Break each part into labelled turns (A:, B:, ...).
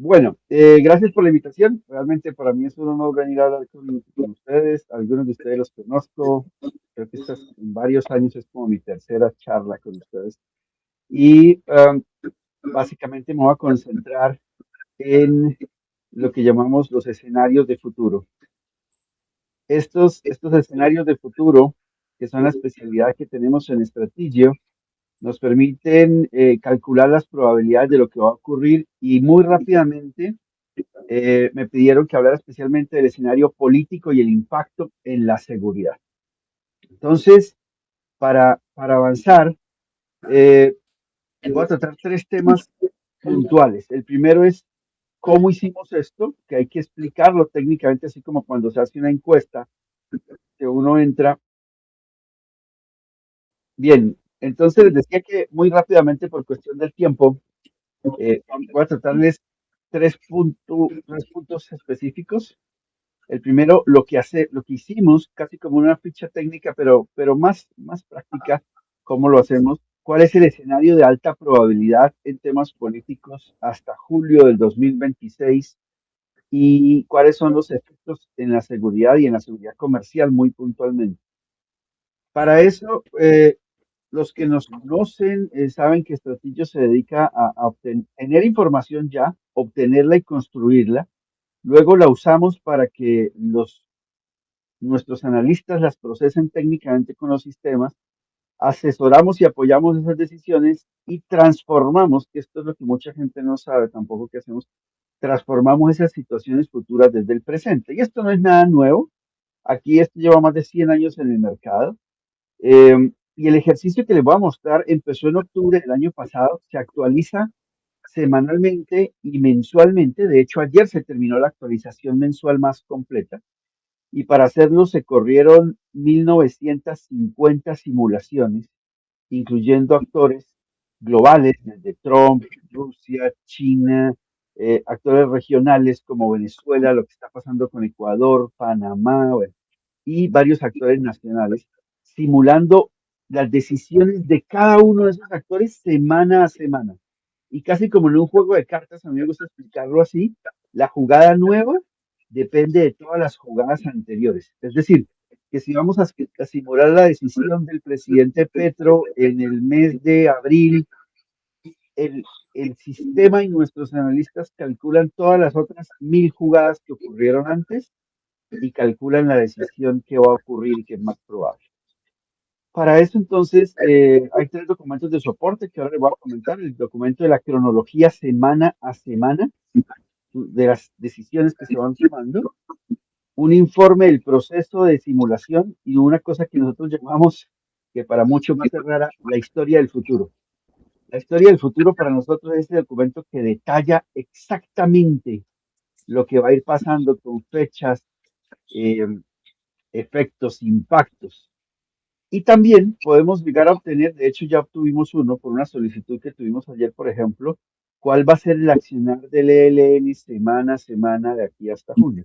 A: Bueno, gracias por la invitación. Realmente para mí es un honor venir a hablar con ustedes. Algunos de ustedes los conozco. Creo que estas en varios años es como mi tercera charla con ustedes. Y básicamente me voy a concentrar en lo que llamamos los escenarios de futuro. Estos escenarios de futuro, que son la especialidad que tenemos en Strategio, nos permiten calcular las probabilidades de lo que va a ocurrir y muy rápidamente me pidieron que hablara especialmente del escenario político y el impacto en la seguridad. Entonces, para avanzar, eh, voy a tratar tres temas puntuales. El primero es cómo hicimos esto, que hay que explicarlo técnicamente, así como cuando se hace una encuesta, que uno entra. Bien, entonces les decía que muy rápidamente, por cuestión del tiempo, voy a tratarles tres puntos específicos. El primero, lo que hicimos, casi como una ficha técnica, pero más práctica, cómo lo hacemos. ¿Cuál es el escenario de alta probabilidad en temas políticos hasta julio del 2026? ¿Y cuáles son los efectos en la seguridad y en la seguridad comercial muy puntualmente? Para eso, los que nos conocen saben que Stratillo se dedica a tener información ya, obtenerla y construirla. Luego la usamos para que nuestros analistas las procesen técnicamente con los sistemas, asesoramos y apoyamos esas decisiones y transformamos, que esto es lo que mucha gente no sabe tampoco que hacemos, transformamos esas situaciones futuras desde el presente. Y esto no es nada nuevo. Aquí esto lleva más de 100 años en el mercado. Y el ejercicio que les voy a mostrar empezó en octubre del año pasado, se actualiza semanalmente y mensualmente. De hecho, ayer se terminó la actualización mensual más completa y para hacerlo se corrieron 1950 simulaciones, incluyendo actores globales desde Trump, Rusia, China, actores regionales como Venezuela, lo que está pasando con Ecuador, Panamá, bueno, y varios actores nacionales, simulando las decisiones de cada uno de esos actores semana a semana. Y casi como en un juego de cartas, a mí me gusta explicarlo así, la jugada nueva depende de todas las jugadas anteriores. Es decir, que si vamos a simular la decisión del presidente Petro en el mes de abril, el, el sistema y nuestros analistas calculan todas las otras 1000 jugadas que ocurrieron antes y calculan la decisión que va a ocurrir y que es más probable. Para eso, entonces, hay tres documentos de soporte que ahora les voy a comentar. El documento de la cronología semana a semana de las decisiones que se van tomando, un informe del proceso de simulación y una cosa que nosotros llamamos, que para muchos va a ser rara, la historia del futuro. La historia del futuro para nosotros es este documento que detalla exactamente lo que va a ir pasando con fechas, eh, efectos, impactos. Y también podemos llegar a obtener, de hecho ya obtuvimos uno por una solicitud que tuvimos ayer, por ejemplo, cuál va a ser el accionar del ELN semana a semana de aquí hasta junio,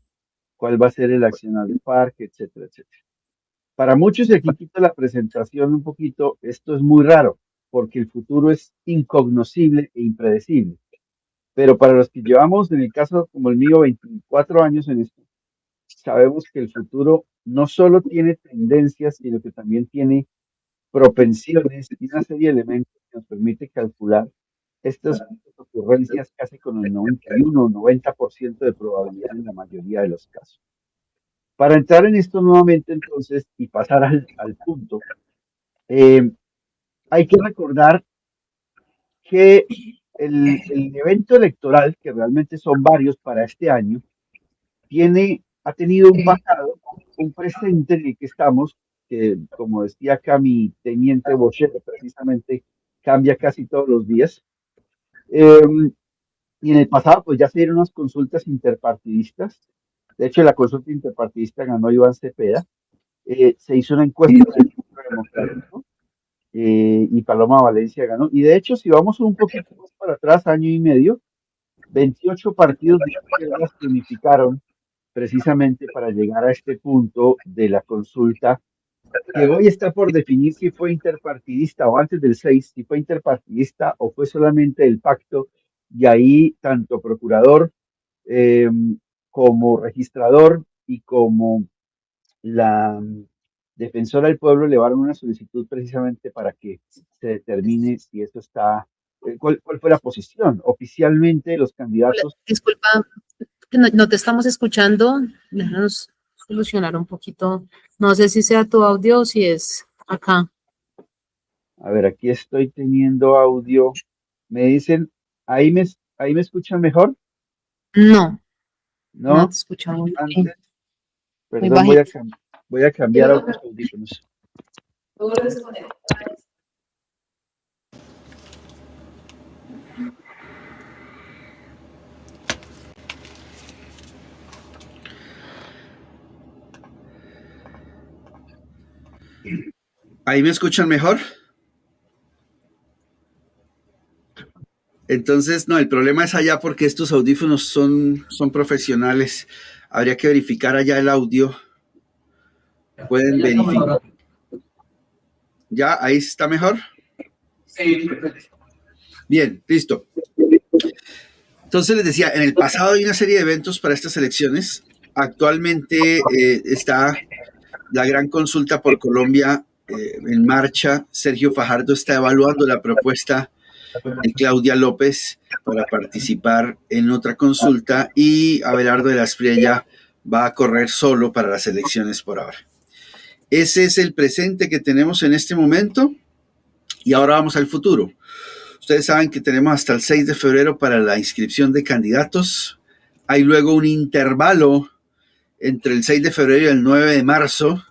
A: cuál va a ser el accionar de FARC, etcétera, etcétera. Para muchos, y aquí quito la presentación un poquito, esto es muy raro, porque el futuro es incognoscible e impredecible. Pero para los que llevamos, en el caso como el mío, 24 años en esto, sabemos que el futuro no solo tiene tendencias, sino que también tiene propensiones y una serie de elementos que nos permite calcular estas ocurrencias casi con el 91 o 90% de probabilidad en la mayoría de los casos. Para entrar en esto nuevamente entonces y pasar al punto, eh, hay que recordar que el evento electoral, que realmente son varios para este año, ha tenido un pasado, un presente en el que estamos, que como decía acá mi teniente Bocher, precisamente cambia casi todos los días. Eh, y en el pasado, pues ya se dieron unas consultas interpartidistas. De hecho, la consulta interpartidista ganó Iván Cepeda. Se hizo una encuesta en el Centro Democrático y Paloma Valencia ganó. Y de hecho, si vamos un poquito más para atrás, año y medio, 28 partidos de izquierdas se unificaron precisamente para llegar a este punto de la consulta, que hoy está por definir si fue interpartidista o antes del 6 si fue interpartidista o fue solamente el pacto y ahí tanto procurador eh, como registrador y como la defensora del pueblo elevaron una solicitud precisamente para que se determine si eso está, cuál fue la posición. Oficialmente los
B: Hola,
A: candidatos,
B: disculpa, que no te estamos escuchando. Déjanos solucionar un poquito. No sé si sea tu audio o si es acá.
A: a ver, aquí estoy teniendo audio, me dicen, ahí me escuchan mejor,
B: No, no te
A: ¿no?
B: escuchamos muy bien,
A: Antes,
B: muy
A: perdón,
B: bajito.
A: voy a cambiar a otros audífonos. ¿Ahí me escuchan mejor? Entonces, no, el problema es allá porque estos audífonos son profesionales. Habría que verificar allá el audio. Pueden verificar. ¿Ya? ¿Ahí está mejor? Sí, perfecto. Bien, listo. Entonces les decía, en el pasado hay una serie de eventos para estas elecciones. Actualmente está la gran consulta por Colombia en marcha. Sergio Fajardo está evaluando la propuesta de Claudia López para participar en otra consulta y Abelardo de la Espriella va a correr solo para las elecciones por ahora. Ese es el presente que tenemos en este momento y ahora vamos al futuro. Ustedes saben que tenemos hasta el 6 de febrero para la inscripción de candidatos. Hay luego un intervalo entre el 6 de febrero y el 9 de marzo.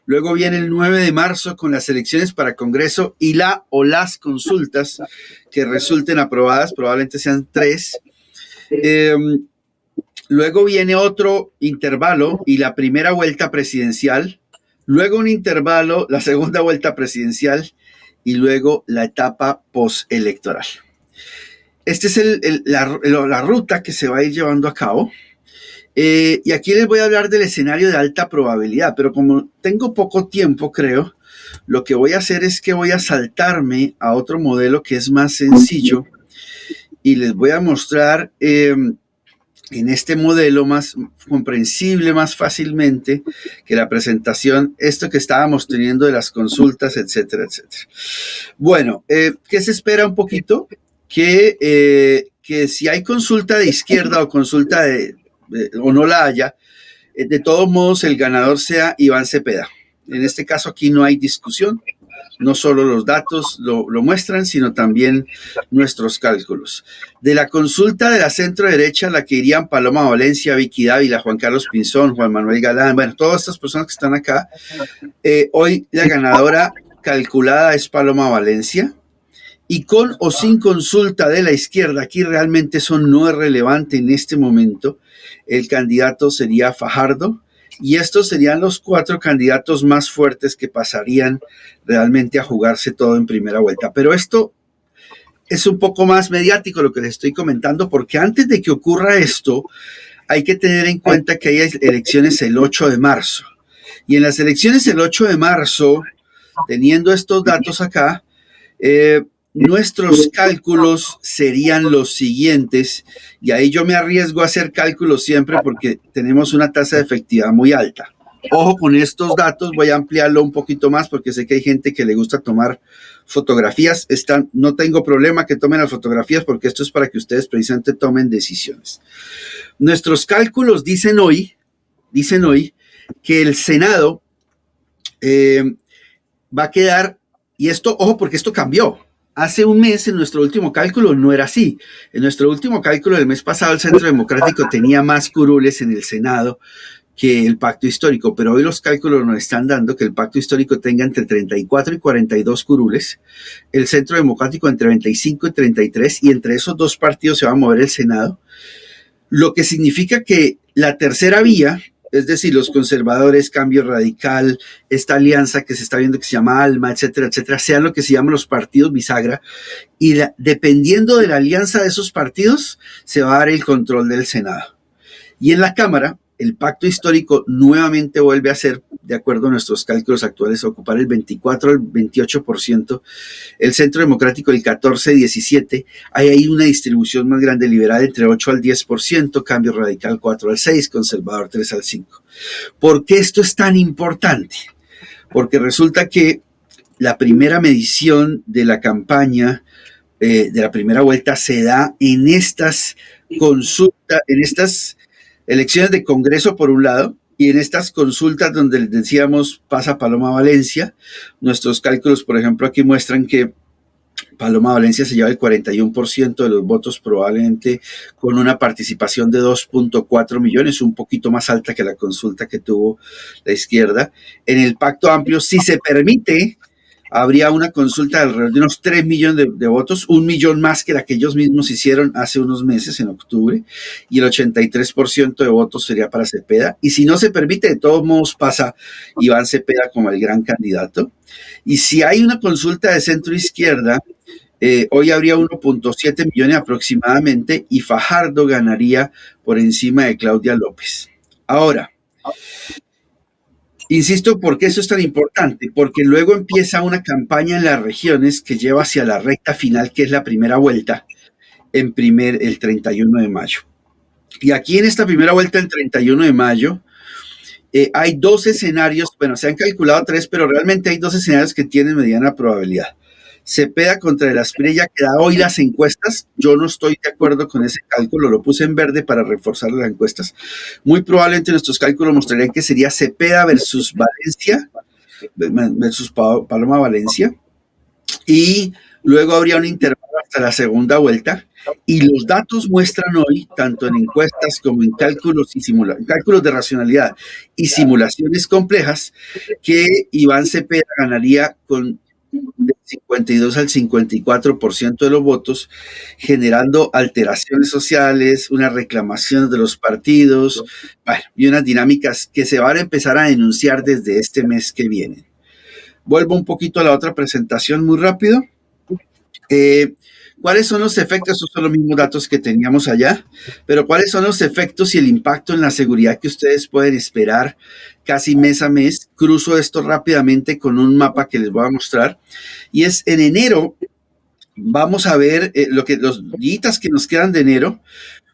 A: Luego viene el 9 de marzo con las elecciones para Congreso y la o las consultas que resulten aprobadas, probablemente sean 3. Luego viene otro intervalo y la primera vuelta presidencial. Luego un intervalo, la segunda vuelta presidencial y luego la etapa postelectoral. Esta es la ruta que se va a ir llevando a cabo. Y aquí les voy a hablar del escenario de alta probabilidad, pero como tengo poco tiempo, creo, lo que voy a hacer es que voy a saltarme a otro modelo que es más sencillo y les voy a mostrar en este modelo más comprensible, más fácilmente que la presentación, esto que estábamos teniendo de las consultas, etcétera, etcétera. Bueno, ¿qué se espera un poquito? Que si hay consulta de izquierda o consulta o no la haya, de todos modos el ganador sea Iván Cepeda. En este caso aquí no hay discusión, no solo los datos lo muestran, sino también nuestros cálculos. De la consulta de la centro derecha, la que irían Paloma Valencia, Vicky Dávila, Juan Carlos Pinzón, Juan Manuel Galán, bueno, todas estas personas que están acá, hoy la ganadora calculada es Paloma Valencia. Y con o sin consulta de la izquierda, aquí realmente eso no es relevante en este momento, el candidato sería Fajardo y estos serían los 4 candidatos más fuertes que pasarían realmente a jugarse todo en primera vuelta. Pero esto es un poco más mediático lo que les estoy comentando, porque antes de que ocurra esto, hay que tener en cuenta que hay elecciones el 8 de marzo. Y en las elecciones el 8 de marzo, teniendo estos datos acá, nuestros cálculos serían los siguientes, y ahí yo me arriesgo a hacer cálculos siempre porque tenemos una tasa de efectividad muy alta. Ojo con estos datos, voy a ampliarlo un poquito más porque sé que hay gente que le gusta tomar fotografías. No tengo problema que tomen las fotografías porque esto es para que ustedes precisamente tomen decisiones. Nuestros cálculos dicen hoy que el Senado va a quedar, y esto, ojo, porque esto cambió. Hace un mes en nuestro último cálculo no era así. En nuestro último cálculo del mes pasado el Centro Democrático tenía más curules en el Senado que el pacto histórico, pero hoy los cálculos nos están dando que el pacto histórico tenga entre 34 y 42 curules, el Centro Democrático entre 25 y 33, y entre esos dos partidos se va a mover el Senado, lo que significa que la tercera vía, es decir, los conservadores, Cambio Radical, esta alianza que se está viendo que se llama ALMA, etcétera, etcétera, sean lo que se llaman los partidos bisagra, y dependiendo de la alianza de esos partidos, se va a dar el control del Senado. Y en la Cámara,
C: el pacto histórico nuevamente vuelve a ser, de acuerdo a nuestros cálculos actuales, ocupar el 24 al 28%, el Centro Democrático el 14-17%, hay ahí una distribución más grande, liberal entre 8 al 10%, Cambio Radical 4 al 6%, Conservador 3 al 5%. ¿Por qué esto es tan importante? Porque resulta que la primera medición de la campaña de la primera vuelta se da en estas consultas, en estas elecciones de Congreso por un lado, y en estas consultas donde les decíamos pasa Paloma Valencia. Nuestros cálculos, por ejemplo, aquí muestran que Paloma Valencia se lleva el 41% de los votos, probablemente con una participación de 2.4 millones, un poquito más alta que la consulta que tuvo la izquierda. En el Pacto Amplio, si se permite, habría una consulta de alrededor de unos 3 millones de votos, 1 millón más que la que ellos mismos hicieron hace unos meses, en octubre, y el 83% de votos sería para Cepeda. Y si no se permite, de todos modos pasa Iván Cepeda como el gran candidato. Y si hay una consulta de centro izquierda, hoy habría 1.7 millones aproximadamente, y Fajardo ganaría por encima de Claudia López. Ahora, insisto, ¿por qué eso es tan importante? Porque luego empieza una campaña en las regiones que lleva hacia la recta final, que es la primera vuelta, el 31 de mayo. Y aquí en esta primera vuelta, el 31 de mayo, hay 2 escenarios, bueno, se han calculado 3, pero realmente hay 2 escenarios que tienen mediana probabilidad. Cepeda contra el Asprilla, que da hoy las encuestas. Yo no estoy de acuerdo con ese cálculo, lo puse en verde para reforzar las encuestas. Muy probablemente nuestros cálculos mostrarían que sería Cepeda versus Valencia, versus Paloma Valencia, y luego habría un intervalo hasta la segunda vuelta, y los datos muestran hoy, tanto en encuestas como en cálculos cálculos de racionalidad y simulaciones complejas, que Iván Cepeda ganaría con del 52 al 54% de los votos, generando alteraciones sociales, unas reclamaciones de los partidos, bueno, y unas dinámicas que se van a empezar a denunciar desde este mes que viene. Vuelvo un poquito a la otra presentación muy rápido. ¿Cuáles son los efectos? Estos son los mismos datos que teníamos allá, pero ¿cuáles son los efectos y el impacto en la seguridad que ustedes pueden esperar casi mes a mes? Cruzo esto rápidamente con un mapa que les voy a mostrar, y es en enero. Vamos a ver los días que nos quedan de enero,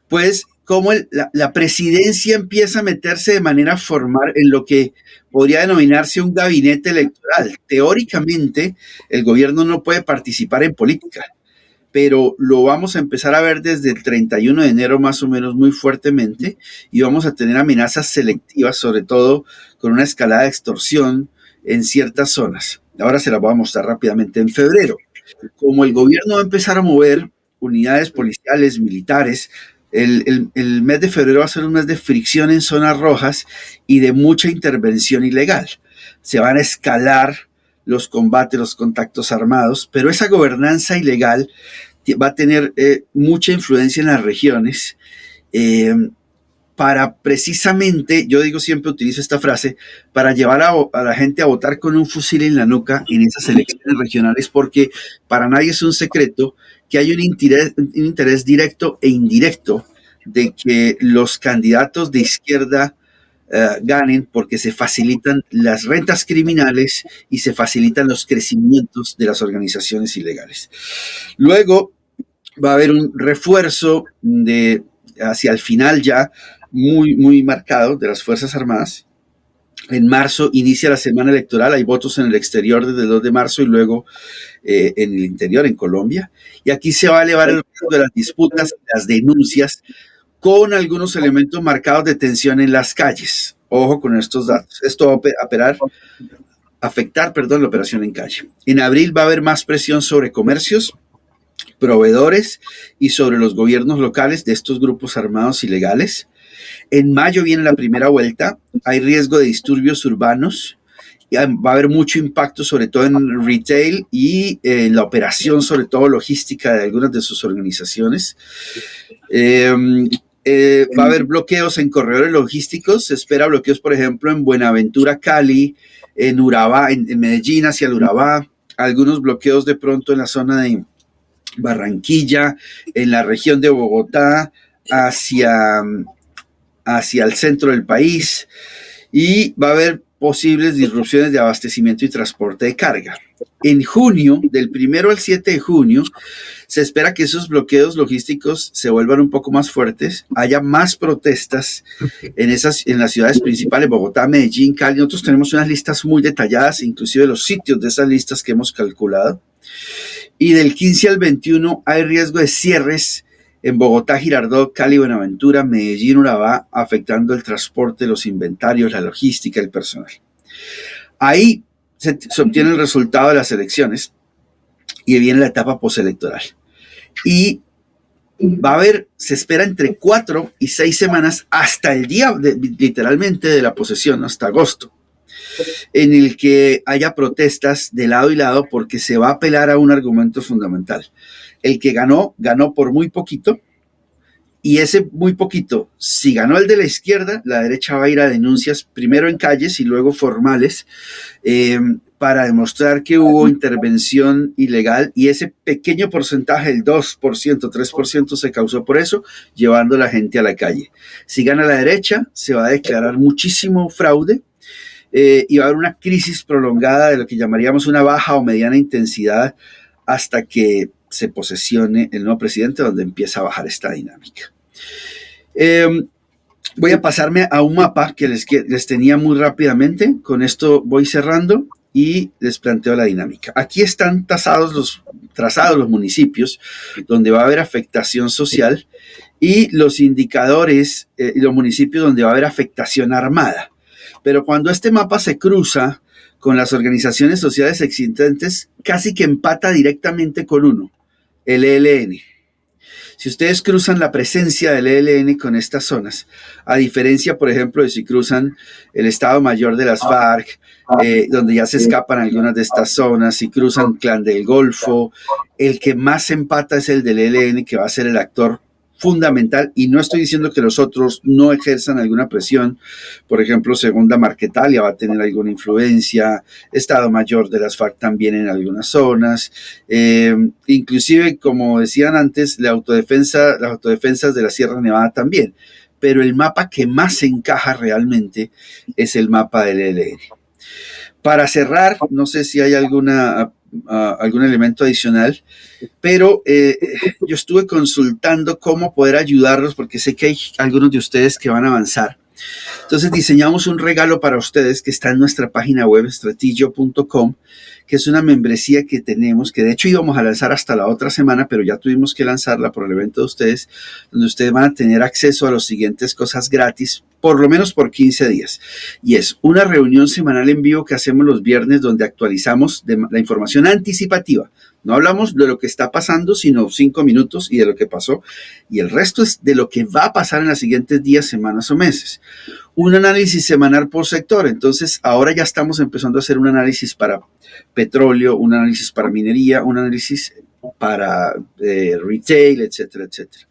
C: pues cómo la presidencia empieza a meterse de manera formal en lo que podría denominarse un gabinete electoral. Teóricamente, el gobierno no puede participar en política, pero lo vamos a empezar a ver desde el 31 de enero más o menos muy fuertemente, y vamos a tener amenazas selectivas, sobre todo con una escalada de extorsión en ciertas zonas. Ahora se las voy a mostrar rápidamente. En febrero, como el gobierno va a empezar a mover unidades policiales, militares, el mes de febrero va a ser un mes de fricción en zonas rojas y de mucha intervención ilegal. Se van a escalar los combates, los contactos armados, pero esa gobernanza ilegal va a tener mucha influencia en las regiones, para precisamente, yo digo siempre, utilizo esta frase, para llevar a la gente a votar con un fusil en la nuca en esas elecciones regionales, porque para nadie es un secreto que hay un interés directo e indirecto de que los candidatos de izquierda ganen, porque se facilitan las rentas criminales y se facilitan los crecimientos de las organizaciones ilegales. Luego va a haber un refuerzo hacia el final ya muy, muy marcado de las Fuerzas Armadas. En marzo inicia la semana electoral, hay votos en el exterior desde el 2 de marzo y luego en el interior, en Colombia. Y aquí se va a elevar el riesgo de las disputas, las denuncias, con algunos elementos marcados de tensión en las calles. Ojo con estos datos. Esto va a afectar la operación en calle. En abril va a haber más presión sobre comercios, proveedores y sobre los gobiernos locales de estos grupos armados ilegales. En mayo viene la primera vuelta. Hay riesgo de disturbios urbanos. Va a haber mucho impacto, sobre todo en retail y en la operación, sobre todo logística, de algunas de sus organizaciones. Va a haber bloqueos en corredores logísticos. Se espera bloqueos, por ejemplo, en Buenaventura, Cali, en Urabá, en Medellín hacia el Urabá. Algunos bloqueos de pronto en la zona de Barranquilla, en la región de Bogotá, hacia hacia el centro del país y va a haber posibles disrupciones de abastecimiento y transporte de carga. En junio, del 1 al 7 de junio, se espera que esos bloqueos logísticos se vuelvan un poco más fuertes, haya más protestas en las ciudades principales, Bogotá, Medellín, Cali. Nosotros tenemos unas listas muy detalladas, inclusive los sitios de esas listas que hemos calculado. Y del 15 al 21 hay riesgo de cierres en Bogotá, Girardot, Cali, Buenaventura, Medellín, Urabá, afectando el transporte, los inventarios, la logística, el personal. Ahí se obtiene el resultado de las elecciones y viene la etapa postelectoral. Y va a haber, se espera entre 4 y 6 semanas hasta el día, literalmente, de la posesión, hasta agosto, en el que haya protestas de lado y lado porque se va a apelar a un argumento fundamental. El que ganó, ganó por muy poquito, y ese muy poquito, si ganó el de la izquierda, la derecha va a ir a denuncias, primero en calles y luego formales, para demostrar que hubo intervención ilegal, y ese pequeño porcentaje, el 2%, 3% se causó por eso, llevando a la gente a la calle. Si gana la derecha, se va a declarar muchísimo fraude, y va a haber una crisis prolongada de lo que llamaríamos una baja o mediana intensidad hasta que se posesione el nuevo presidente, donde empieza a bajar esta dinámica. Voy a pasarme a un mapa que les tenía muy rápidamente. Con esto voy cerrando y les planteo la dinámica. Aquí están trazados los municipios donde va a haber afectación social y los indicadores, los municipios donde va a haber afectación armada. Pero cuando este mapa se cruza con las organizaciones sociales existentes, casi que empata directamente con uno, el ELN. Si ustedes cruzan la presencia del ELN con estas zonas, a diferencia, por ejemplo, de si cruzan el Estado Mayor de las FARC, donde ya se escapan algunas de estas zonas, si cruzan Clan del Golfo, el que más empata es el del ELN, que va a ser el actor fundamental, y no estoy diciendo que los otros no ejerzan alguna presión. Por ejemplo, Segunda Marquetalia va a tener alguna influencia, Estado Mayor de las FARC también en algunas zonas, inclusive, como decían antes, las autodefensas de la Sierra Nevada también, pero el mapa que más se encaja realmente es el mapa del ELN. Para cerrar, no sé si hay algún elemento adicional, pero yo estuve consultando cómo poder ayudarlos, porque sé que hay algunos de ustedes que van a avanzar. Entonces diseñamos un regalo para ustedes que está en nuestra página web, strategio.com, que es una membresía que tenemos, que de hecho íbamos a lanzar hasta la otra semana, pero ya tuvimos que lanzarla por el evento de ustedes, donde ustedes van a tener acceso a las siguientes cosas gratis, por lo menos por 15 días. Y es una reunión semanal en vivo que hacemos los viernes, donde actualizamos la información anticipativa. No hablamos de lo que está pasando, sino 5 minutos y de lo que pasó. Y el resto es de lo que va a pasar en los siguientes días, semanas o meses. Un análisis semanal por sector. Entonces, ahora ya estamos empezando a hacer un análisis para petróleo, un análisis para minería, un análisis para retail, etcétera, etcétera.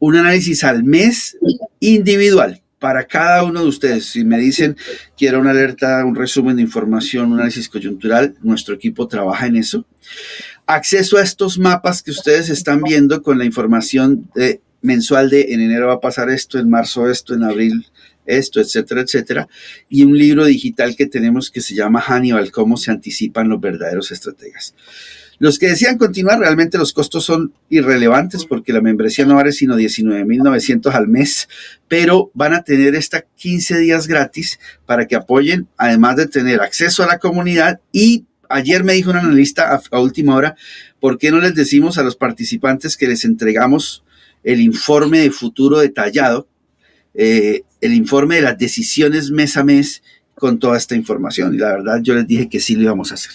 C: Un análisis al mes individual para cada uno de ustedes. Si me dicen, quiero una alerta, un resumen de información, un análisis coyuntural, nuestro equipo trabaja en eso. Acceso a estos mapas que ustedes están viendo con la información mensual de en enero va a pasar esto, en marzo esto, en abril esto, etcétera, etcétera. Y un libro digital que tenemos que se llama Hannibal, cómo se anticipan los verdaderos estrategas. Los que desean continuar, realmente los costos son irrelevantes porque la membresía no vale sino $19,900 al mes, pero van a tener esta 15 días gratis para que apoyen, además de tener acceso a la comunidad. Y ayer me dijo un analista a última hora, ¿por qué no les decimos a los participantes que les entregamos el informe de futuro detallado, el informe de las decisiones mes a mes con toda esta información? Y la verdad yo les dije que sí lo íbamos a hacer.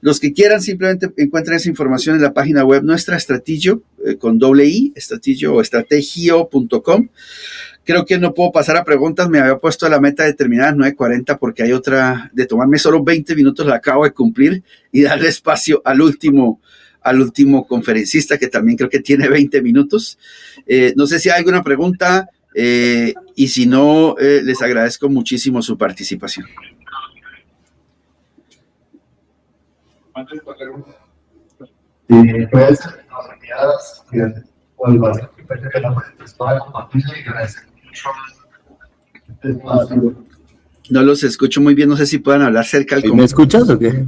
C: Los que quieran simplemente encuentran esa información en la página web nuestra, Strategio, con doble I, Strategio o strategio.com. Creo que no puedo pasar a preguntas, me había puesto la meta determinada 9:40 porque hay otra de tomarme solo 20 minutos, la acabo de cumplir, y darle espacio al último conferencista que también creo que tiene 20 minutos. No sé si hay alguna pregunta, y si no, les agradezco muchísimo su participación.
D: Puede ser las enviadas o el base que la toda la compartida, y agradecer mucho
C: No los escucho muy bien, no sé si puedan hablar cerca del
D: ¿Me
C: computador.
D: escuchas o qué?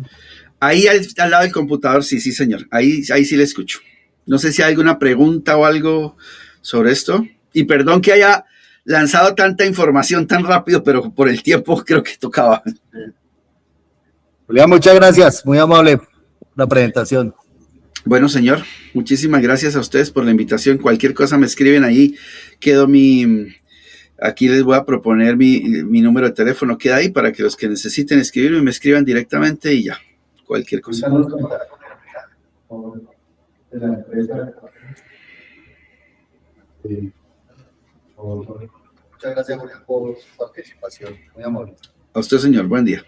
C: Ahí al lado del computador, sí, señor. Ahí sí le escucho. No sé si hay alguna pregunta o algo sobre esto. Y perdón que haya lanzado tanta información tan rápido, pero por el tiempo creo que tocaba.
D: Julián, muchas gracias, muy amable la presentación.
C: Bueno, señor, muchísimas gracias a ustedes por la invitación. Cualquier cosa me escriben ahí. Aquí les voy a proponer mi número de teléfono. Queda ahí para que los que necesiten escribirme me escriban directamente y ya. Cualquier cosa.
D: Muchas gracias, Julián, por su participación. Muy amable.
C: A usted, señor. Buen día.